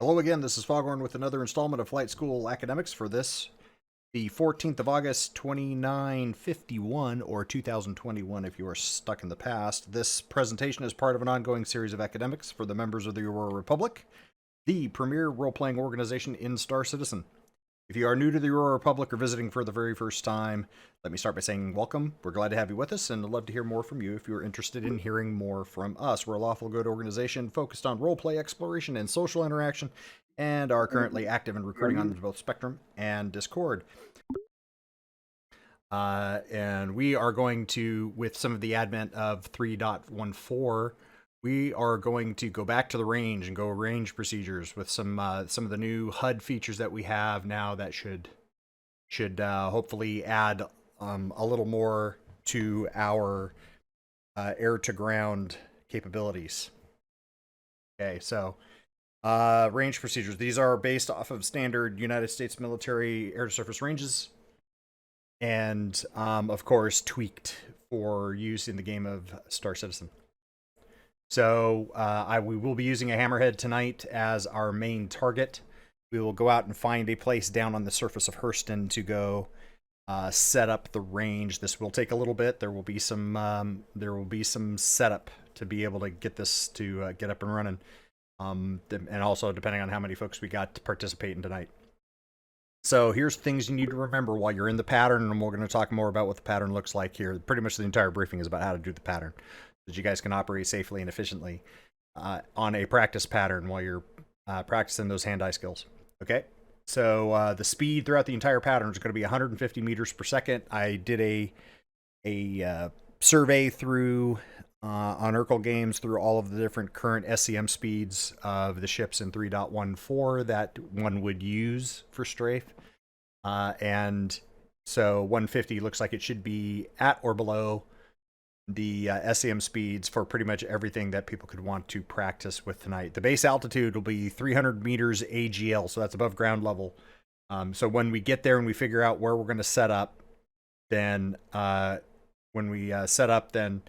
Hello again, this is Foghorn with another installment of Flight School Academics for this, the 14th of August, 2951, or 2021 if you are stuck in the past. This presentation is part of an ongoing series of academics for the members of the Aurora Republic, the premier role-playing organization in Star Citizen. If you are new to the Aurora Republic or visiting for the very first time, let me start by saying welcome. We're glad to have you with us, and I'd love to hear more from you if you're interested in hearing more from us. We're a lawful good organization focused on roleplay exploration and social interaction, and are currently active in recruiting on both Spectrum and Discord. And we are going to, with some of the advent of 3.14, we are going to go back to the range and go range procedures with some of the new HUD features that we have now that should hopefully add a little more to our air-to-ground capabilities. Okay, so range procedures. These are based off of standard United States military air-to-surface ranges, and of course tweaked for use in the game of Star Citizen. So we will be using a hammerhead tonight as our main target. We will go out and find a place down on the surface of Hurston to go set up the range. This will take a little bit. There will be some setup to be able to get this to get up and running, and also depending on how many folks we got to participate in tonight. So here's things you need to remember while you're in the pattern, and we're going to talk more about what the pattern looks like here. Pretty much the entire briefing is about how to do the pattern, so that you guys can operate safely and efficiently on a practice pattern while you're practicing those hand-eye skills. Okay, so the speed throughout the entire pattern is going to be 150 meters per second. I did a survey through on Urkel Games through all of the different current SCM speeds of the ships in 3.14 that one would use for Strafe. And so 150 looks like it should be at or below the SCM speeds for pretty much everything that people could want to practice with tonight. The base altitude will be 300 meters AGL, so that's above ground level. So when we get there and we figure out where we're going to set up, then when we set up, then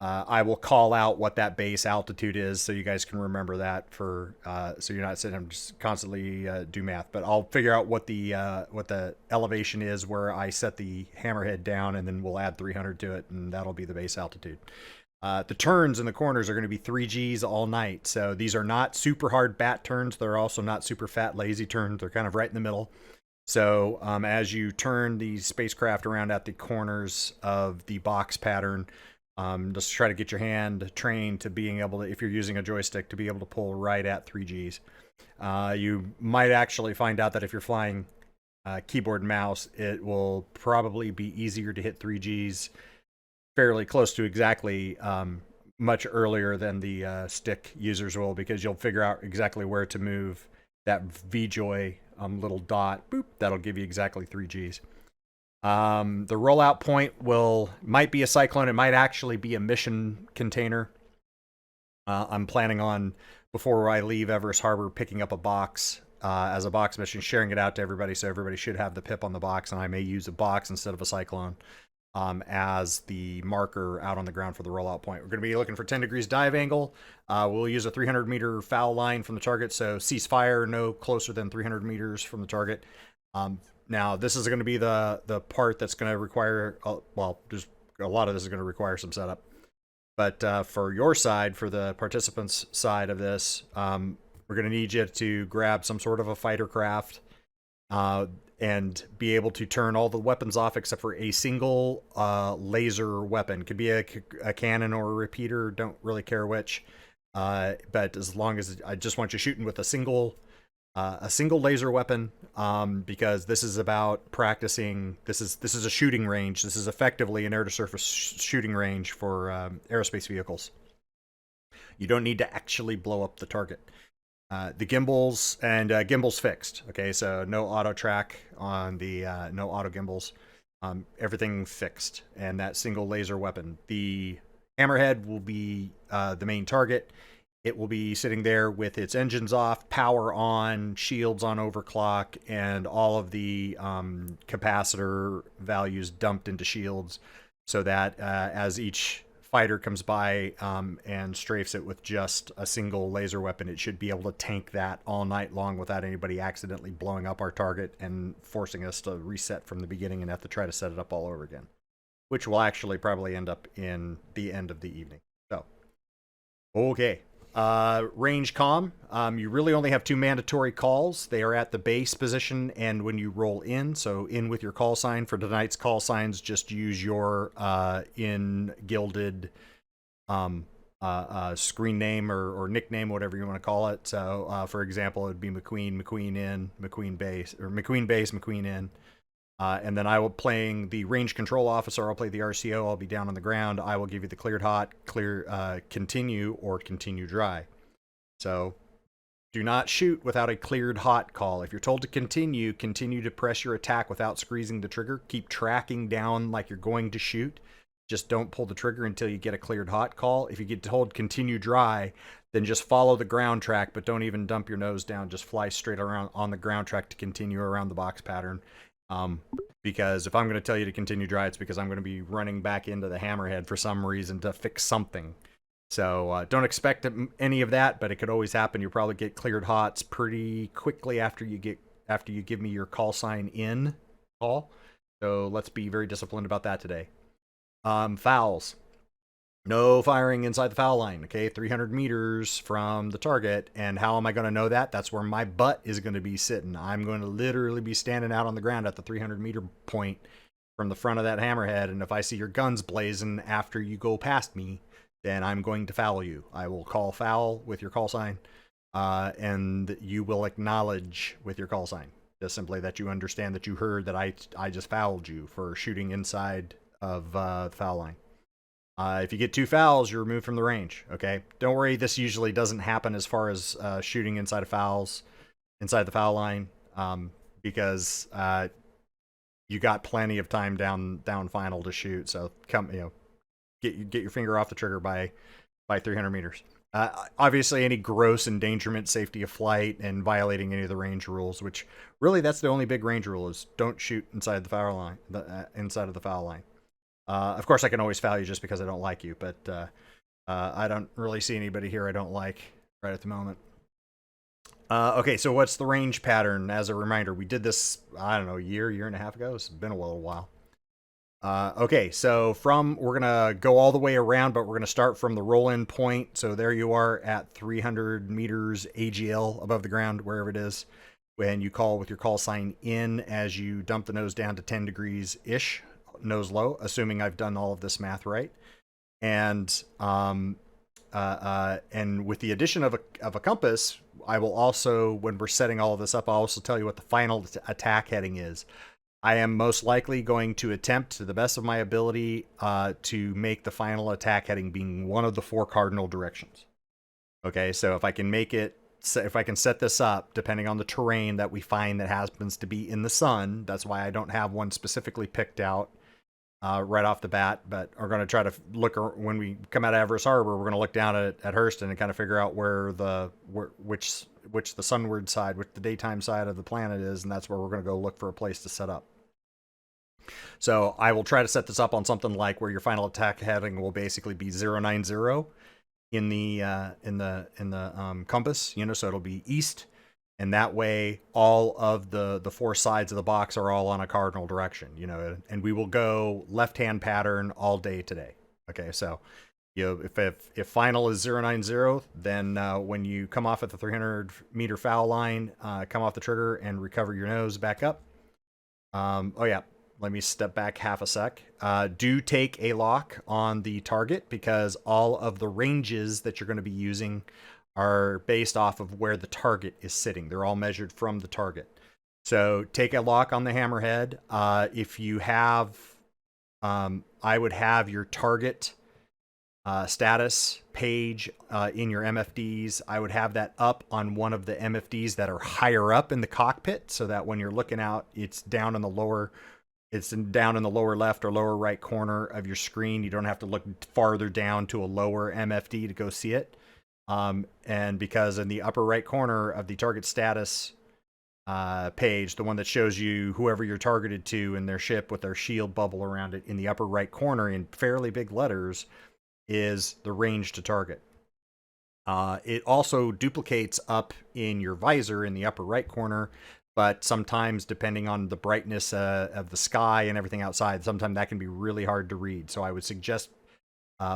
I will call out what that base altitude is, so you guys can remember that for so you're not sitting there just constantly do math. But I'll figure out what the elevation is where I set the hammerhead down, and then we'll add 300 to it, and that'll be the base altitude. The turns in the corners are going to be 3Gs all night, so these are not super hard bat turns. They're also not super fat lazy turns. They're kind of right in the middle. So as you turn the spacecraft around at the corners of the box pattern, just try to get your hand trained to being able to, if you're using a joystick, to be able to pull right at 3Gs. You might actually find out that if you're flying keyboard and mouse, it will probably be easier to hit 3Gs fairly close to exactly much earlier than the stick users will, because you'll figure out exactly where to move that VJoy little dot. Boop, that'll give you exactly 3Gs. The rollout point might be a cyclone. It might actually be a mission container. I'm planning on, before I leave Everest Harbor, picking up a box as a box mission, sharing it out to everybody, so everybody should have the pip on the box, and I may use a box instead of a cyclone as the marker out on the ground for the rollout point. We're going to be looking for 10 degrees dive angle. We'll use a 300-meter foul line from the target, so cease fire no closer than 300 meters from the target. Now, this is going to be the part that's going to require, just a lot of this is going to require some setup. But for your side, for the participants' side of this, we're going to need you to grab some sort of a fighter craft and be able to turn all the weapons off except for a single laser weapon. Could be a cannon or a repeater, don't really care which. But as long as I just want you shooting with a single laser weapon, because this is about practicing. This is a shooting range. This is effectively an air-to-surface shooting range for aerospace vehicles. You don't need to actually blow up the target. The gimbals and gimbals fixed. Okay, so no auto track on the no auto gimbals. Everything fixed, and that single laser weapon. The hammerhead will be the main target. It will be sitting there with its engines off, power on, shields on overclock, and all of the capacitor values dumped into shields, so that as each fighter comes by and strafes it with just a single laser weapon, it should be able to tank that all night long without anybody accidentally blowing up our target and forcing us to reset from the beginning and have to try to set it up all over again, which will actually probably end up in the end of the evening. So, okay. Range comm. You really only have 2 mandatory calls. They are at the base position and when you roll in. So in with your call sign. For tonight's call signs, just use your in gilded screen name or nickname, whatever you want to call it. So for example, it would be McQueen, McQueen in, McQueen base, or McQueen base, McQueen in. And then I will playing the range control officer. I'll play the RCO. I'll be down on the ground. I will give you the cleared hot, clear, continue, or continue dry. So do not shoot without a cleared hot call. If you're told to continue to press your attack without squeezing the trigger. Keep tracking down like you're going to shoot. Just don't pull the trigger until you get a cleared hot call. If you get told continue dry, then just follow the ground track, but don't even dump your nose down. Just fly straight around on the ground track to continue around the box pattern. Because if I'm going to tell you to continue dry, it's because I'm going to be running back into the hammerhead for some reason to fix something. So don't expect any of that, but it could always happen. You'll probably get cleared hots pretty quickly after you give me your call sign in call. So let's be very disciplined about that today. Fouls. No firing inside the foul line, okay? 300 meters from the target. And how am I going to know that? That's where my butt is going to be sitting. I'm going to literally be standing out on the ground at the 300-meter point from the front of that hammerhead. And if I see your guns blazing after you go past me, then I'm going to foul you. I will call foul with your call sign, and you will acknowledge with your call sign. Just simply that you understand that you heard that I just fouled you for shooting inside of the foul line. If you get 2 fouls, you're removed from the range, okay? Don't worry, this usually doesn't happen as far as shooting inside of fouls, inside the foul line, because you got plenty of time down final to shoot. So get your finger off the trigger by 300 meters. Obviously, any gross endangerment, safety of flight, and violating any of the range rules, which really that's the only big range rule is don't shoot inside the foul line, inside of the foul line. Of course, I can always foul you just because I don't like you, but I don't really see anybody here I don't like right at the moment. Okay, so what's the range pattern? As a reminder, we did this, I don't know, year and a half ago. It's been a little while. Okay, so we're going to go all the way around, but we're going to start from the roll-in point. So there you are at 300 meters AGL above the ground, wherever it is, when you call with your call sign in as you dump the nose down to 10 degrees-ish. Nose low, assuming I've done all of this math right, and with the addition of a compass, I will also, when we're setting all of this up, I'll also tell you what the final attack heading is. I am most likely going to attempt, to the best of my ability, to make the final attack heading being one of the 4 cardinal directions. Okay, so if I can set this up, depending on the terrain that we find that happens to be in the sun, that's why I don't have one specifically picked out right off the bat, but we're going to try to look, when we come out of Everest Harbor, we're going to look down at Hurston and kind of figure out which the sunward side, which the daytime side of the planet is, and that's where we're going to go look for a place to set up. So I will try to set this up on something like where your final attack heading will basically be 090 in the compass, so it'll be east. And that way, all of the 4 sides of the box are all on a cardinal direction, and we will go left-hand pattern all day today. Okay, so if final is 090, then when you come off at the 300-meter foul line, come off the trigger and recover your nose back up. Let me step back half a sec. Do take a lock on the target because all of the ranges that you're going to be using are based off of where the target is sitting. They're all measured from the target. So take a lock on the hammerhead. If you have, I would have your target status page in your MFDs. I would have that up on one of the MFDs that are higher up in the cockpit, so that when you're looking out, it's down in the lower left or lower right corner of your screen. You don't have to look farther down to a lower MFD to go see it. And because in the upper right corner of the target status page, the one that shows you whoever you're targeted to and their ship with their shield bubble around it, in the upper right corner in fairly big letters is the range to target. It also duplicates up in your visor in the upper right corner, but sometimes, depending on the brightness of the sky and everything outside, sometimes that can be really hard to read. So I would suggest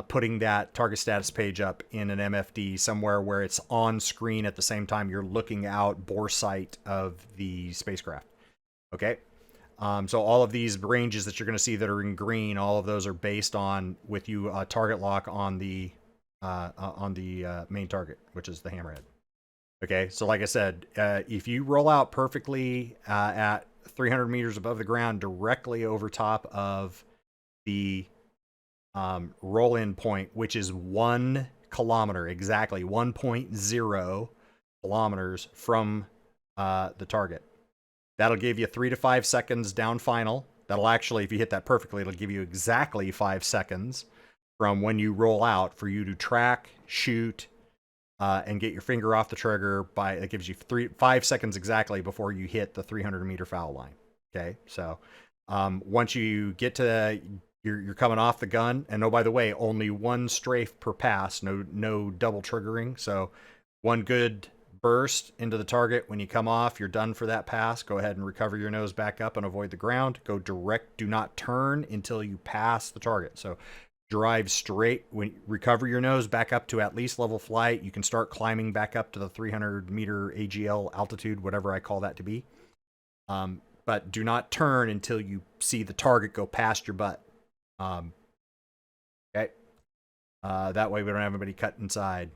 putting that target status page up in an MFD somewhere where it's on screen at the same time you're looking out bore sight of the spacecraft. Okay? So all of these ranges that you're going to see that are in green, all of those are based on with you target lock on the main target, which is the hammerhead. Okay, so like I said, if you roll out perfectly at 300 meters above the ground, directly over top of the roll-in point, which is 1 kilometer, exactly 1.0 kilometers from the target. That'll give you 3 to 5 seconds down final. That'll actually, if you hit that perfectly, it'll give you exactly 5 seconds from when you roll out for you to track, shoot, and get your finger off the trigger. It gives you 5 seconds exactly before you hit the 300-meter foul line. Okay, so once you get to you're coming off the gun, and oh, by the way, only 1 strafe per pass, no double triggering. So 1 good burst into the target. When you come off, you're done for that pass. Go ahead and recover your nose back up and avoid the ground. Go direct. Do not turn until you pass the target. So drive straight. When recover your nose back up to at least level flight, you can start climbing back up to the 300-meter AGL altitude, whatever I call that to be. But do not turn until you see the target go past your butt. Okay. That way we don't have anybody cut inside.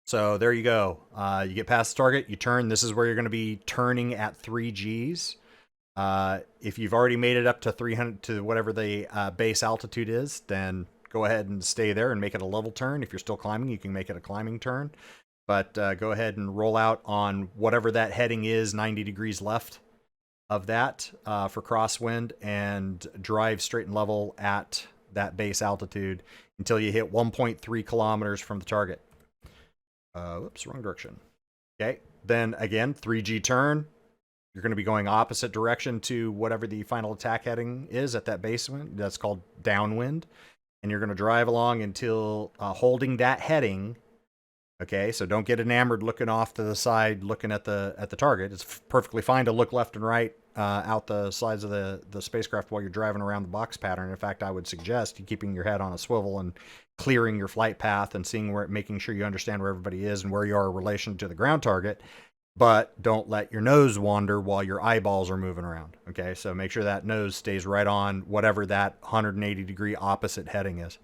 So there you go. You get past the target, you turn. This is where you're going to be turning at 3 Gs. If you've already made it up to 300 to whatever the base altitude is, then go ahead and stay there and make it a level turn. If you're still climbing, you can make it a climbing turn. But go ahead and roll out on whatever that heading is, 90 degrees left of that for crosswind, and drive straight and level at that base altitude until you hit 1.3 kilometers from the target. Whoops, wrong direction. Okay, then again, 3G turn. You're going to be going opposite direction to whatever the final attack heading is at that base wind. That's called downwind. And you're going to drive along until holding that heading. Okay, so don't get enamored looking off to the side, looking at the target. It's perfectly fine to look left and right out the sides of the spacecraft while you're driving around the box pattern. In fact, I would suggest you keeping your head on a swivel and clearing your flight path and seeing making sure you understand where everybody is and where you are in relation to the ground target. But don't let your nose wander while your eyeballs are moving around. Okay, so make sure that nose stays right on whatever that 180-degree opposite heading is.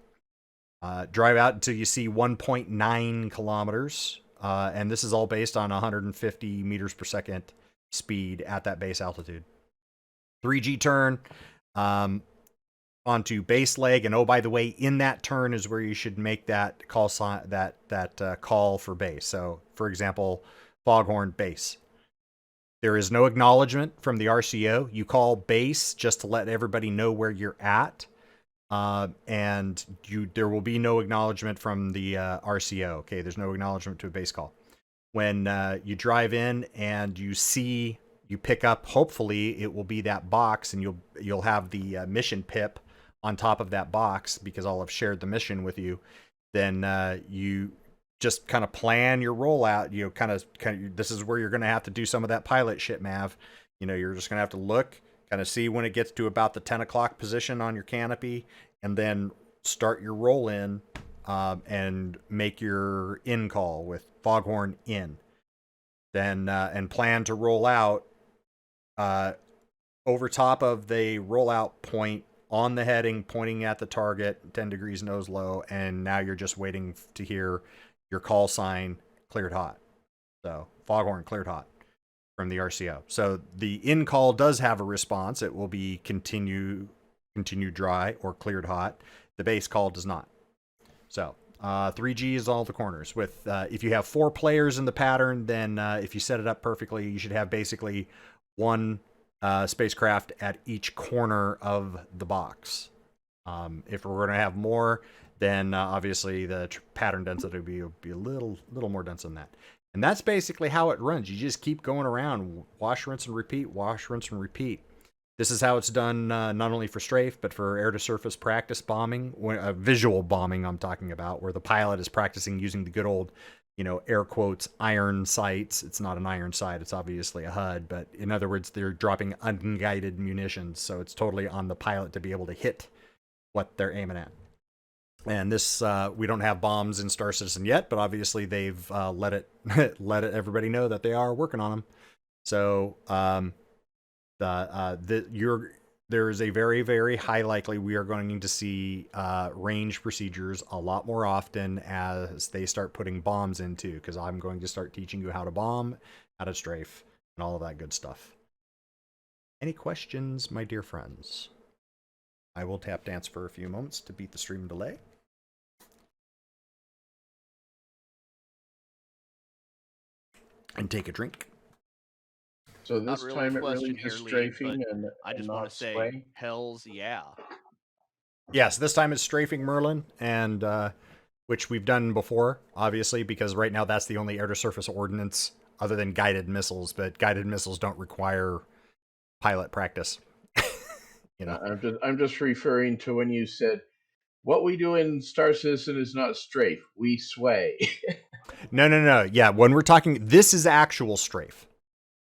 Drive out until you see 1.9 kilometers, and this is all based on 150 meters per second speed at that base altitude. 3G turn onto base leg, and oh, by the way, in that turn is where you should make that call sign, that call for base. So, for example, foghorn base. There is no acknowledgement from the RCO. You call base just to let everybody know where you're at. And there will be no acknowledgement from the RCO. Okay, there's no acknowledgement to a base call. When you drive in and you pick up, hopefully it will be that box, and you'll have the mission pip on top of that box because I'll have shared the mission with you. Then you just kind of plan your rollout. You know, kind of this is where you're going to have to do some of that pilot shit, Mav. You know, you're just going to have to look. Kind of see when it gets to about the 10 o'clock position on your canopy, and then start your roll in and make your in call with foghorn in. Then and plan to roll out over top of the rollout point on the heading, pointing at the target, 10 degrees nose low, and now you're just waiting to hear your call sign cleared hot. So foghorn cleared hot from the RCO. So the in call does have a response. It will be continue dry or cleared hot. The base call does not. So 3G is all the corners. With if you have 4 players in the pattern, then if you set it up perfectly, you should have basically 1 spacecraft at each corner of the box. If we're going to have more, then obviously the pattern density will be a little more dense than that. And that's basically how it runs. You just keep going around, wash, rinse, and repeat, wash, rinse, and repeat. This is how it's done not only for strafe, but for air-to-surface practice bombing, visual bombing I'm talking about, where the pilot is practicing using the good old, air quotes, iron sights. It's not an iron sight. It's obviously a HUD. But in other words, they're dropping unguided munitions. So it's totally on the pilot to be able to hit what they're aiming at. And this, we don't have bombs in Star Citizen yet, but obviously they've let it everybody know that they are working on them. So there is a very, very high likely we are going to see range procedures a lot more often as they start putting bombs into, because I'm going to start teaching you how to bomb, how to strafe, and all of that good stuff. Any questions, my dear friends? I will tap dance for a few moments to beat the stream delay. And take a drink. So this really time it really is strafing and I just want to say, hells yeah. Yes, this time it's strafing Merlin, and which we've done before, obviously, because right now that's the only air-to-surface ordnance other than guided missiles, but guided missiles don't require pilot practice. I'm just referring to when you said, what we do in Star Citizen is not strafe, we sway. No. Yeah, when we're talking, this is actual strafe.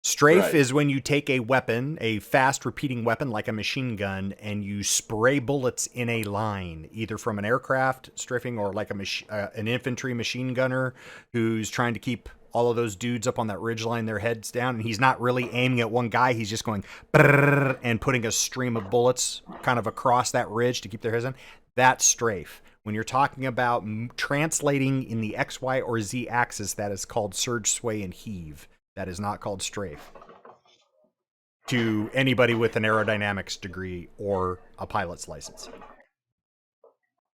Strafe Right. is when you take a weapon, a fast repeating weapon like a machine gun, and you spray bullets in a line, either from an aircraft strafing or like an infantry machine gunner who's trying to keep all of those dudes up on that ridge line, their heads down, and he's not really aiming at one guy. He's just going and putting a stream of bullets kind of across that ridge to keep their heads on. That's strafe. When you're talking about translating in the X, Y, or Z axis, that is called surge, sway, and heave. That is not called strafe to anybody with an aerodynamics degree or a pilot's license.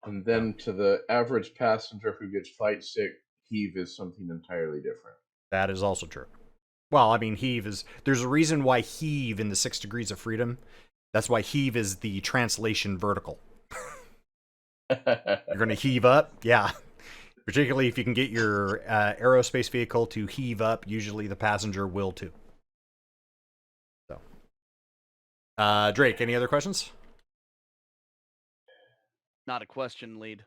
And then to the average passenger who gets flight sick, heave is something entirely different. That is also true. Well, I mean, heave is... There's a reason why heave in the 6 degrees of freedom, that's why heave is the translation vertical. You're going to heave up? Yeah. Particularly if you can get your aerospace vehicle to heave up, usually the passenger will too. So, Drake, any other questions? Not a question lead.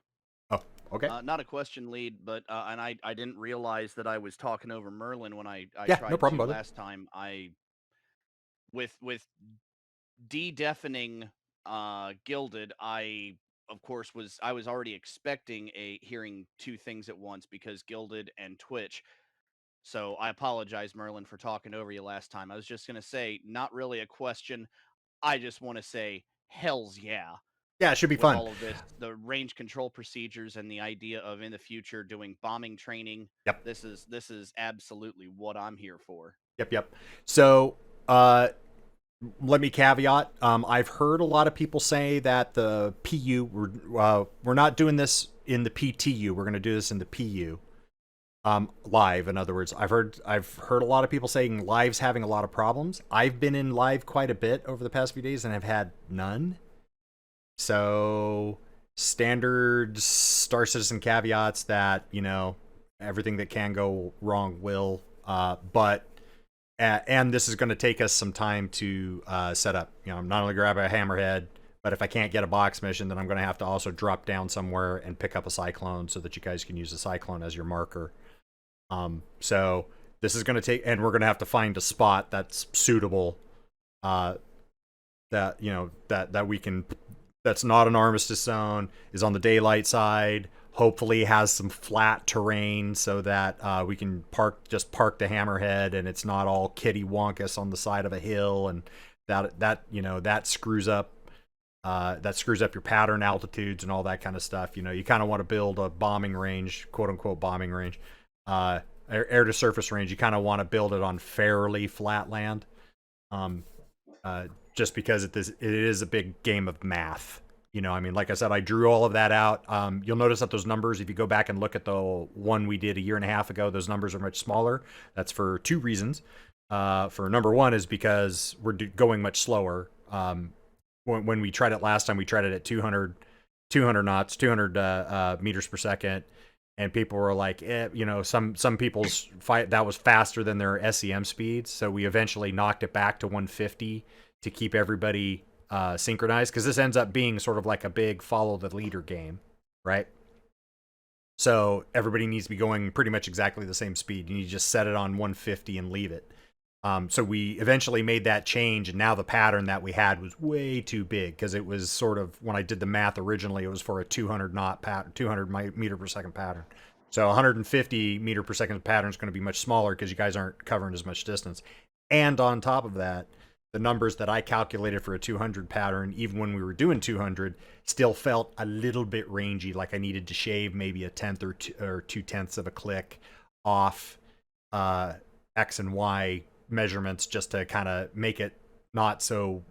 Oh, okay. Not a question lead, but and I didn't realize that I was talking over Merlin when I tried no problem, to brother. last time. With de-deafening Gilded, I of course was already expecting hearing two things at once because Gilded and Twitch. So I apologize, Merlin, for talking over you last time. I was just gonna say, not really a question. I just want to say, hells yeah. Yeah, it should be with fun. all of this, the range control procedures and the idea of in the future doing bombing training. Yep. This is absolutely what I'm here for. Yep. So, let me caveat. I've heard a lot of people say that the PU we're not doing this in the PTU. We're going to do this in the PU. Live, in other words. I've heard a lot of people saying live's having a lot of problems. I've been in live quite a bit over the past few days and I've had none. So, standard Star Citizen caveats that, everything that can go wrong will, and this is going to take us some time to set up. I'm not only grab a hammerhead, but if I can't get a box mission, then I'm going to have to also drop down somewhere and pick up a cyclone so that you guys can use the cyclone as your marker. So this is going to take, and we're going to have to find a spot that's suitable, that we can, that's not an armistice zone, is on the daylight side, hopefully has some flat terrain so that we can park the hammerhead and it's not all kitty wonkus on the side of a hill, and that screws up your pattern altitudes and all that kind of stuff. You kind of want to build a bombing range, quote unquote bombing range, air to surface range. You kind of want to build it on fairly flat land, just because it is a big game of math. Like I said, I drew all of that out. You'll notice that those numbers, if you go back and look at the one we did a year and a half ago, those numbers are much smaller. That's for two reasons. For number one is because we're going much slower. When we tried it last time, we tried it at 200 knots, 200 meters per second. And people were like, some people's fight, that was faster than their SEM speeds. So we eventually knocked it back to 150 to keep everybody synchronized, because this ends up being sort of like a big follow the leader game, right? So everybody needs to be going pretty much exactly the same speed. You need to just set it on 150 and leave it. So we eventually made that change, and now the pattern that we had was way too big, because it was sort of, when I did the math originally, it was for a 200 knot pattern, 200 meter per second pattern. So 150 meter per second pattern is going to be much smaller because you guys aren't covering as much distance. And on top of that, the numbers that I calculated for a 200 pattern, even when we were doing 200, still felt a little bit rangy, like I needed to shave maybe a tenth or 2/10 of a click off X and Y measurements, just to kind of make it not so,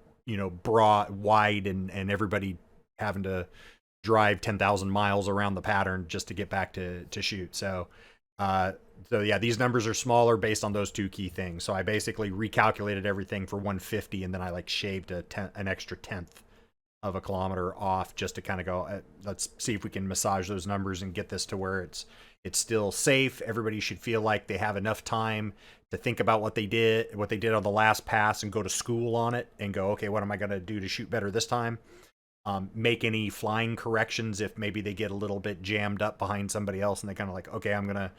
broad, wide, and everybody having to drive 10,000 miles around the pattern just to get back to shoot. So yeah, these numbers are smaller based on those two key things. So I basically recalculated everything for 150, and then I shaved an extra tenth of a kilometer off, just to kind of go, let's see if we can massage those numbers and get this to where it's still safe. Everybody should feel like they have enough time to think about what they did on the last pass, and go to school on it and go, okay, what am I going to do to shoot better this time? Make any flying corrections if maybe they get a little bit jammed up behind somebody else, and they kind of like, okay, I'm gonna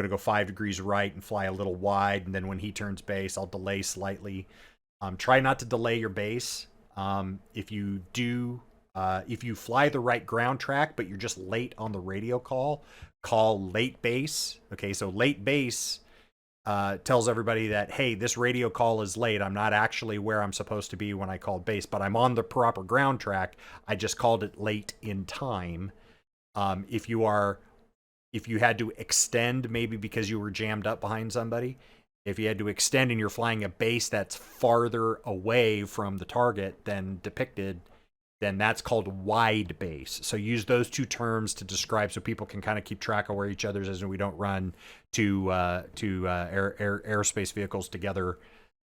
go 5 degrees right and fly a little wide, and then when he turns base, I'll delay slightly. Try not to delay your base. If you fly the right ground track, but you're just late on the radio call late base. Okay, so late base tells everybody that, hey, this radio call is late. I'm not actually where I'm supposed to be when I called base, but I'm on the proper ground track. I just called it late in time. If you had to extend, maybe because you were jammed up behind somebody, if you had to extend and you're flying a base that's farther away from the target than depicted, then that's called wide base. So use those two terms to describe, so people can kind of keep track of where each other's is, and we don't run two airspace vehicles together.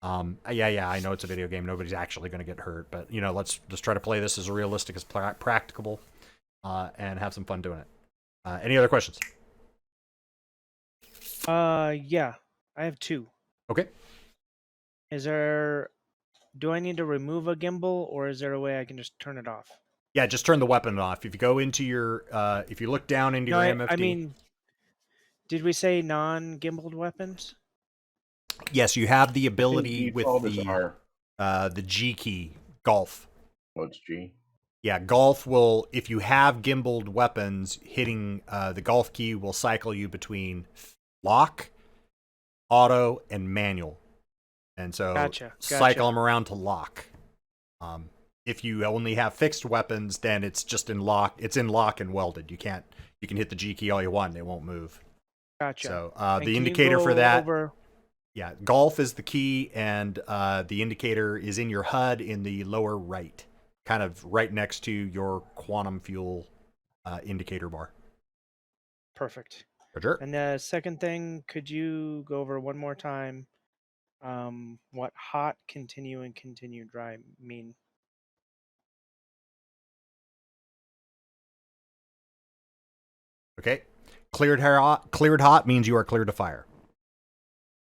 Yeah, I know it's a video game. Nobody's actually going to get hurt, but let's try to play this as realistic as practicable, and have some fun doing it. Any other questions? Yeah, I have two. Okay. Do I need to remove a gimbal, or is there a way I can just turn it off? Yeah, just turn the weapon off. If you go into your, if you look down into your MFD. I mean, did we say non-gimbaled weapons? Yes, you have the ability with the G key, golf. What's G? Yeah, golf will, if you have gimbaled weapons, hitting the golf key will cycle you between lock, auto, and manual. And so Gotcha. Cycle them around to lock. If you only have fixed weapons, then it's just in lock. It's in lock and welded. You can hit the G key all you want and it won't move. Gotcha. So the indicator for that, yeah, golf is the key, and the indicator is in your HUD in the lower right, kind of right next to your quantum fuel indicator bar. Perfect. Roger. And the second thing, could you go over one more time what hot, continue, and continue dry mean? Okay. Cleared hot means you are cleared to fire.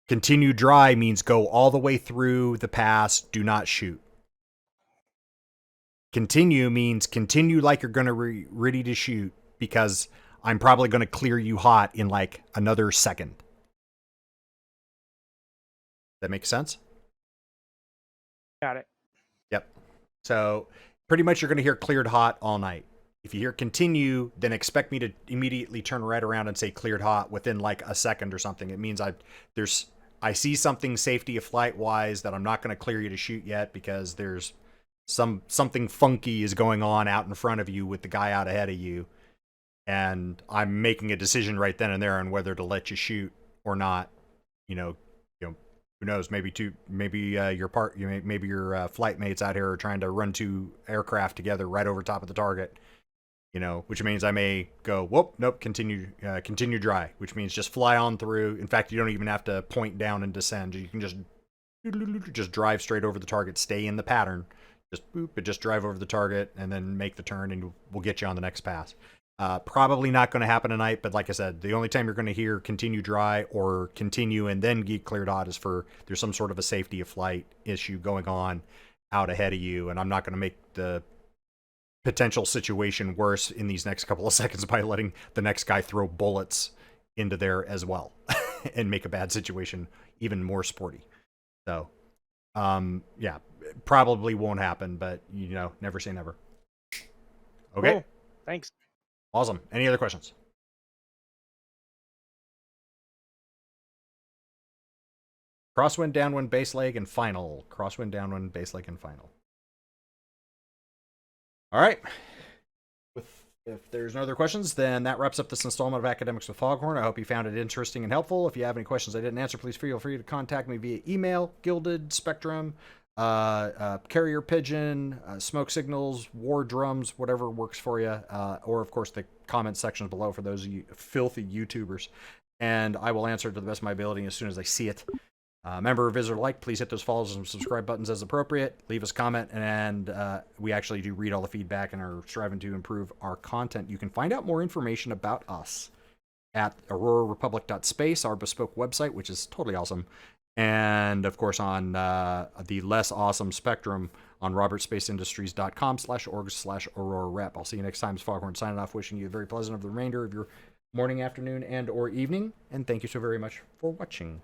Continue dry means go all the way through the pass, do not shoot. Continue means continue like you're going to be ready to shoot, because I'm probably going to clear you hot in like another second. That makes sense? Got it. Yep. So pretty much you're going to hear cleared hot all night. If you hear continue, then expect me to immediately turn right around and say cleared hot within like a second or something. It means I see something safety of flight wise that I'm not going to clear you to shoot yet, because there's something funky is going on out in front of you with the guy out ahead of you, and I'm making a decision right then and there on whether to let you shoot or not. Who knows? Maybe your flight mates out here are trying to run two aircraft together right over top of the target. Which means I may go, whoop, nope, continue dry, which means just fly on through. In fact, you don't even have to point down and descend. You can just drive straight over the target, stay in the pattern, just drive over the target and then make the turn, and we'll get you on the next pass. Probably not going to happen tonight, but like I said, the only time you're going to hear continue dry or continue and then get cleared out is for there's some sort of a safety of flight issue going on out ahead of you, and I'm not going to make the potential situation worse in these next couple of seconds by letting the next guy throw bullets into there as well and make a bad situation even more sporty. So, yeah, probably won't happen, but never say never. Okay. Cool. Thanks. Awesome. Any other questions? Crosswind, downwind, base leg, and final. Crosswind, downwind, base leg, and final. All right. If there's no other questions, then that wraps up this installment of Academics with Foghorn. I hope you found it interesting and helpful. If you have any questions I didn't answer, please feel free to contact me via email, Gilded, Spectrum, Carrier Pigeon, Smoke Signals, War Drums, whatever works for you, or of course the comment sections below for those of you filthy YouTubers. And I will answer to the best of my ability as soon as I see it. Member or visitor like, please hit those follows and subscribe buttons as appropriate. Leave us a comment, and we actually do read all the feedback and are striving to improve our content. You can find out more information about us at aurorarepublic.space, our bespoke website, which is totally awesome. And, of course, on the less awesome Spectrum on robertspaceindustries.com/org/Aurora Rep. I'll see you next time. It's Foghorn signing off, wishing you a very pleasant of the remainder of your morning, afternoon, and or evening. And thank you so very much for watching.